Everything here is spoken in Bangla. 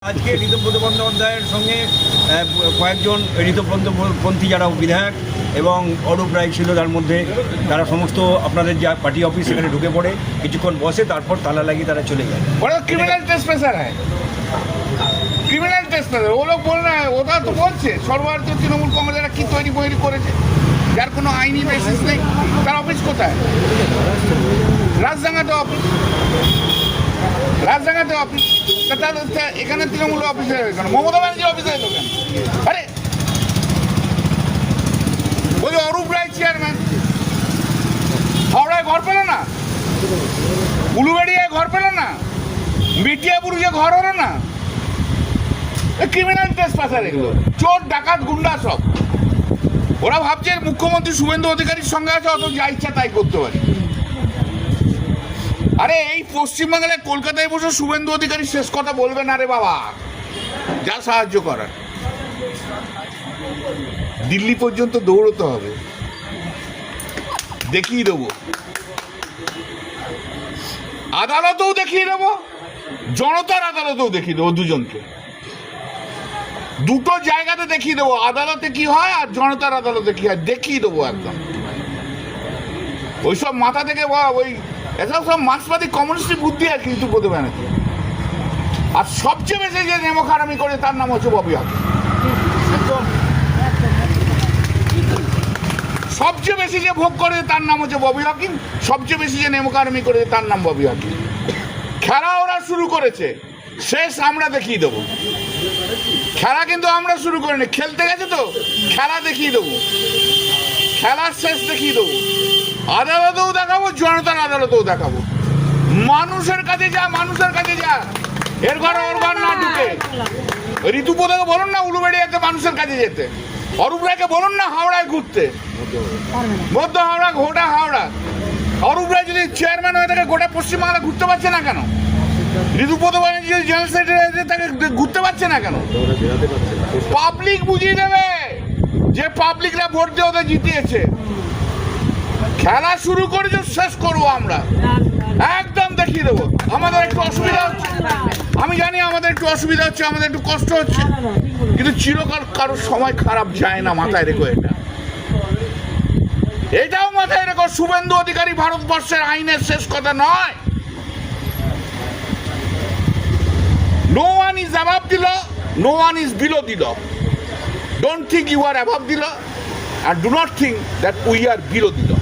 আজকে ঋতব্রত বন্দ্যোপাধ্যায়ের সঙ্গে কয়েকজন ঋতব্রতপন্থী যারা বিধায়ক এবং অরূপ রায় ছিল তার মধ্যে, তারা সমস্ত আপনাদের যা পার্টি অফিস সেখানে ঢুকে পড়ে, কিছুক্ষণ বসে, তারপর তালা লাগিয়ে তারা চলে যায়। ক্রিমিনাল টেস্টপেসার হ্যাঁ, ক্রিমিনাল টেস্টপেসার। ও লোক বল না, ওটা তো বলছে সর্বভারতীয় তৃণমূল কংগ্রেসরা কি তৈরি করেছে, যার কোনো আইনি বেসিস নেই। তার অফিস কোথায়? রাজডাঙ্গাতে অফিস, রাজডাঙ্গাতে অফিস। এখানে তৃণমূল অফিসে কেন? মমতা ব্যানার্জির অফিসে তো কেন? আরে ওই অরূপ রায় চেয়ারম্যান হাওড়ায় ঘর পেল না, উলুবেড়িয়ায় ঘর পেল না, মিটিয়াপুরে ঘর হলো না। ক্রিমিনাল ট্রেসপাসার এগুলো, চোর ডাকাত গুন্ডা সব। ওরা ভাবছে মুখ্যমন্ত্রী শুভেন্দু অধিকারীর সঙ্গে আছে, অত যা ইচ্ছা তাই করতে পারে। আরে এই পশ্চিমবাংলায় কলকাতায় বসে শুভেন্দু অধিকারী শেষ কথা বলবে না রে বাবা, যা সাহায্য করার। দিল্লি পর্যন্ত দৌড়তে হবে, দেখিয়ে দেবো, আদালতেও দেখিয়ে দেবো, জনতার আদালতেও দেখিয়ে দেবো, দুজনকে দুটো জায়গাতে দেখিয়ে দেবো। আদালতে কি হয় আর জনতার আদালতে কি হয় দেখিয়ে দেবো একদম। ওইসব মাথা থেকে ওই এসব সব মার্ক্সবাদী কমিউনিস্ট বুদ্ধি আর কিন্তু ঋতব্রত ব্যানার্জি। আর সবচেয়ে বেশি যে নেমো খারামি করে তার নাম হচ্ছে ববি হাকিম। সবচেয়ে বেশি যে ভোগ করে তার নাম হচ্ছে ববি হাকিম। সবচেয়ে বেশি যে নেমোকারমি করে তার নাম ববি হাকিম। খেলা ওরা শুরু করেছে, শেষ আমরা দেখিয়ে দেবো। খেলা কিন্তু আমরা শুরু করিনি, খেলতে গেছে তো খেলা দেখিয়ে দেবো, খেলার শেষ দেখিয়ে দেবো। আদালতেও দেখাবো, জনতার আদালতেও দেখাবো। মানুষের কাছে যা, মানুষের কাছে যা, এর ঘর ওর ঘর না ঢুকে। ঋতুপদকে বলুন না উলুবেড়িয়াতে মানুষের কাছে যেতে, অরূপ রায়কে বলুন না হাওড়ায় ঘুরতে, মধ্য হাওড়া, গোটা হাওড়া। অরূপ রায় যদি চেয়ারম্যান হয়ে থাকে গোটা পশ্চিমবাংলা ঘুরতে পারছে না কেন? ঋতুপদ ব্যানার্জি যদি জেনারেল সেক্রেটারি তাকে ঘুরতে পারছে না কেন? পাবলিক বুঝিয়ে দেবে যে পাবলিকরা ভোট দিয়ে ওদের জিতিয়েছে। খেলা শুরু করেছে, শেষ করবো আমরা, একদম দেখিয়ে দেবো। আমাদের একটু অসুবিধা হচ্ছে, আমি জানি আমাদের একটু অসুবিধা হচ্ছে, আমাদের একটু কষ্ট হচ্ছে, কিন্তু চিরকাল কারোর সময় খারাপ যায় না, মাথায় রেখো এটা। এটাও মাথায় রেখো, শুভেন্দু অধিকারী ভারতবর্ষের আইনের শেষ কথা নয়। No one is above the law, no one is below the law. Don't think you are above the law and do not think that we are below the law.